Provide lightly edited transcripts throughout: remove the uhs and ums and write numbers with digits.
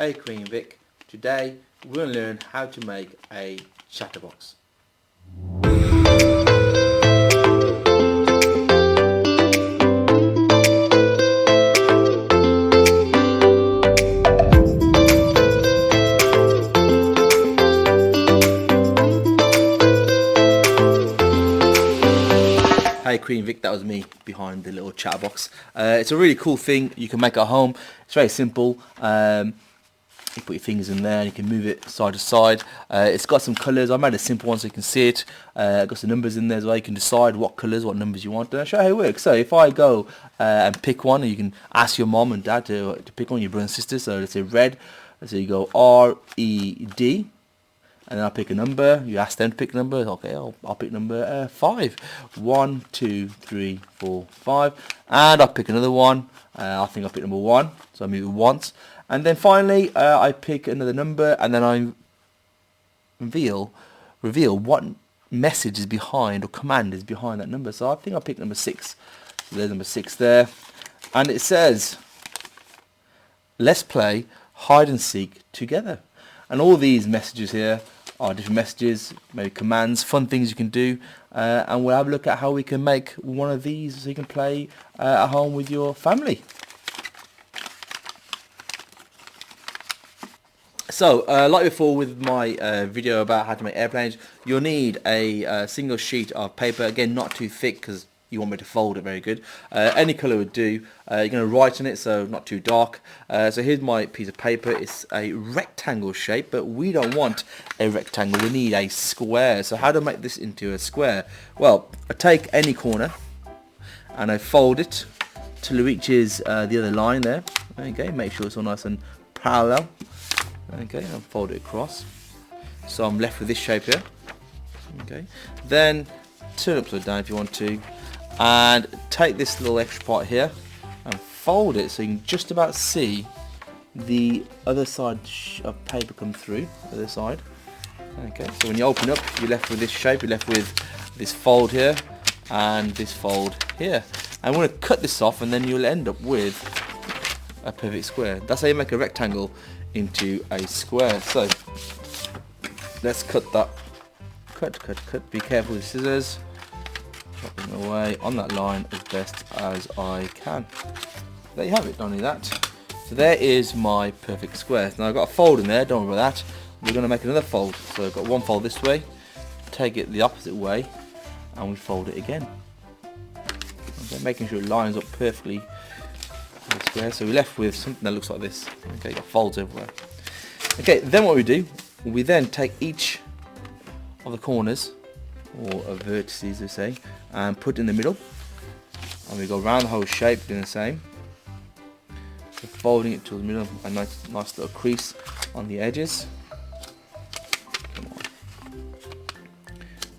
Hey Queen Vic, today we're going to learn how to make a chatterbox. Hey Queen Vic, that was me behind the little chatterbox. It's a really cool thing you can make at home. It's very simple. You put your fingers in there and you can move it side to side. It's got some colours. I made a simple one so you can see it. Got some numbers in there as well. You can decide what colours, what numbers you want. And I'll show you how it works. So if I go and pick one, you can ask your mom and dad to pick one, your brother and sister. So let's say red. Let's say you go R-E-D. And then I'll pick a number. You ask them to pick a number. Okay, I'll pick number 5. 1, 2, 3, 4, 5. And I'll pick another one. I think I'll pick number 1. So I move it once. And then finally, I pick another number. And then I reveal what message is behind or command is behind that number. So I think I'll pick number 6. So there's number 6 there. And it says, let's play hide and seek together. And all these messages here are different messages, maybe commands, fun things you can do, and we'll have a look at how we can make one of these so you can play at home with your family. So, like before with my video about how to make airplanes, you'll need a single sheet of paper, again not too thick because you want me to fold it very good. Any colour would do. You're going to write on it, so not too dark. So here's my piece of paper. It's a rectangle shape, but we don't want a rectangle. We need a square. So how to make this into a square? Well, I take any corner and I fold it till it reaches the other line there. Okay, make sure it's all nice and parallel. Okay, and fold it across. So I'm left with this shape here. Okay, then turn it upside down if you want to. And take this little extra part here and fold it so you can just about see the other side of paper come through, the other side. Okay, so when you open up, you're left with this shape, you're left with this fold here and this fold here. And we're going to cut this off and then you'll end up with a perfect square. That's how you make a rectangle into a square. So let's cut that. Cut. Be careful with the scissors. Chopping away on that line as best as I can. There you have it, not only that. So there is my perfect square. Now I've got a fold in there, don't worry about that. We're going to make another fold. So I've got one fold this way, take it the opposite way, and we fold it again. Okay, making sure it lines up perfectly with the square. So we're left with something that looks like this. Okay, got folds everywhere. Okay, then what we do, we then take each of the corners, or a vertices they say, and put it in the middle, and we go around the whole shape doing the same. So folding it to the middle, a nice little crease on the edges. Come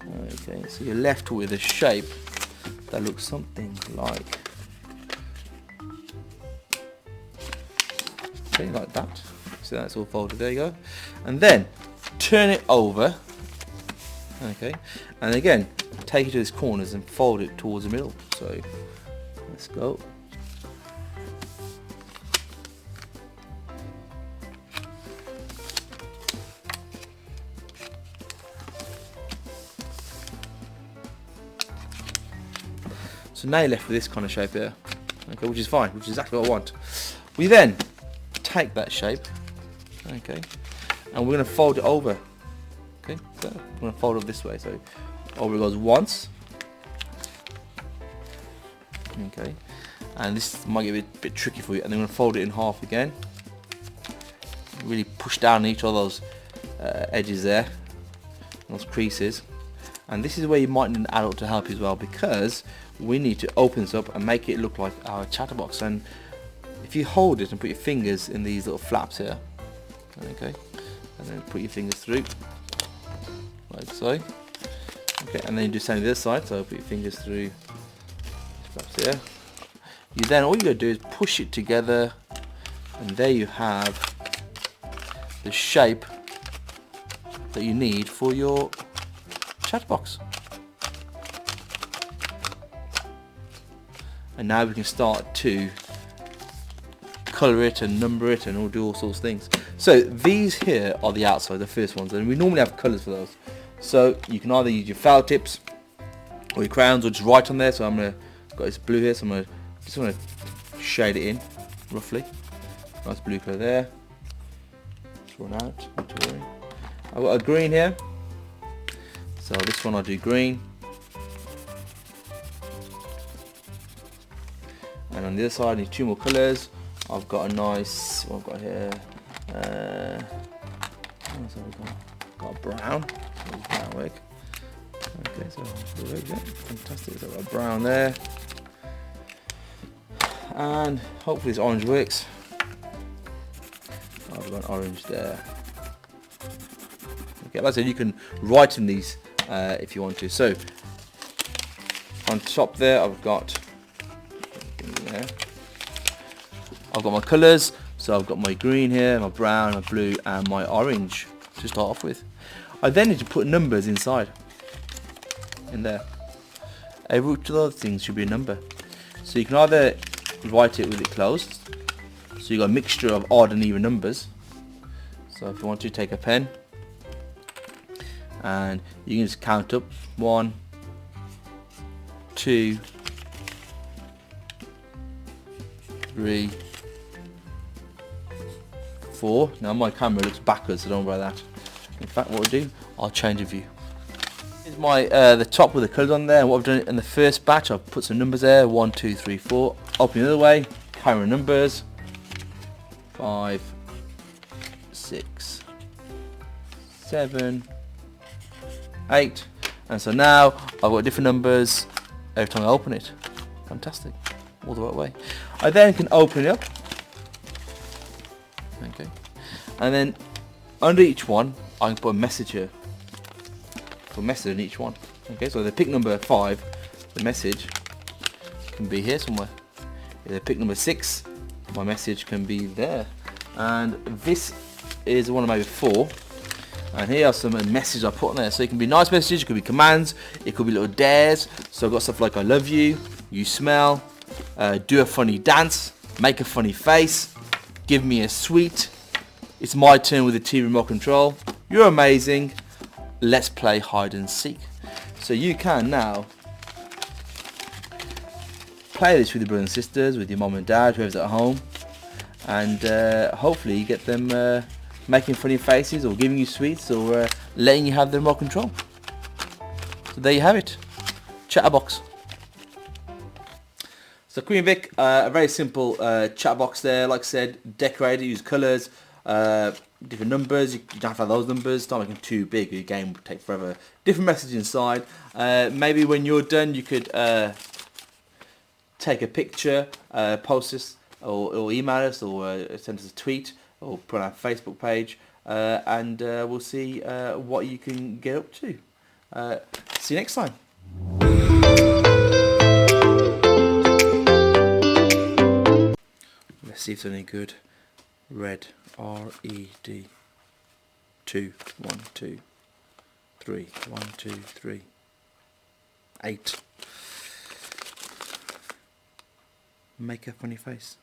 on. Okay, so you're left with a shape that looks something like, okay, like that. So that's all folded, there you go. And then turn it over. Okay, and again take it to these corners and fold it towards the middle. So let's go. So now you're left with this kind of shape here, okay, which is fine, which is exactly what I want. We then take that shape, okay, and we're going to fold it over. Okay, so I'm going to fold it this way, so over it goes once. Okay, and this might get a bit tricky for you, and then I'm going to fold it in half again. Really push down each of those edges there, those creases. And this is where you might need an adult to help you as well, because we need to open this up and make it look like our chatterbox. And if you hold it and put your fingers in these little flaps here, okay, and then put your fingers through, like so. Okay, and then you do the same on the other side, so put your fingers through flaps here. You then, all you gotta do is push it together, and there you have the shape that you need for your chatterbox. And now we can start to colour it and number it and all do all sorts of things. So these here are the outside, the first ones, and we normally have colours for those. So you can either use your foul tips or your crayons or just write on there. So I'm gonna got this blue here, so I'm gonna shade it in roughly. Nice blue colour there. It's run out, not to worry. I've got a green here, so this one I'll do green. And on the other side I need two more colours. I've got a nice, what I've got here, so we've got a brown. So brown work. Okay, so fantastic. So I've got a brown there, and hopefully this orange works. I've got an orange there. Okay, like I said, you can write in these if you want to. So on top there, I've got my colours. So I've got my green here, my brown, my blue, and my orange to start off with. I then need to put numbers inside, in there. Every each of those things should be a number. So you can either write it with it closed. So you've got a mixture of odd and even numbers. So if you want to, take a pen and you can just count up 1, 2, 3, 4. Now my camera looks backwards, so don't worry about that. In fact, what we'll do, I'll change a view. Here's my the top with the colours on there, and what I've done in the first batch, I've put some numbers there, 1, 2, 3, 4. Open the other way, carry numbers, 5, 6, 7, 8, and so now I've got different numbers every time I open it. Fantastic, all the right way. I then can open it up, okay, and then under each one I can put a message here. Put a message in each one. Okay, so if they pick number 5, the message can be here somewhere. If they pick number 6, my message can be there. And this is one of maybe 4. And here are some messages I put on there. So it can be nice messages, it could be commands, it could be little dares. So I've got stuff like I love you, you smell, do a funny dance, make a funny face, give me a sweet, it's my turn with the TV remote control, you're amazing, let's play hide and seek. So you can now play this with your brothers and sisters, with your mom and dad, whoever's at home, and hopefully you get them making funny faces or giving you sweets or letting you have the remote control. So there you have it, Chatterbox. So Queen Vic, a very simple Chatterbox there. Like I said, decorated, use colours, different numbers. You don't have to have those numbers. Don't make them too big. Your game will take forever. Different message inside. Maybe when you're done, you could take a picture, post this, or email us, or send us a tweet, or put on our Facebook page, and we'll see what you can get up to. See you next time. Let's see if it's any good. Red, R-E-D. 2, 1, 2, 3, 1, 2, 3, 8. Make a funny face.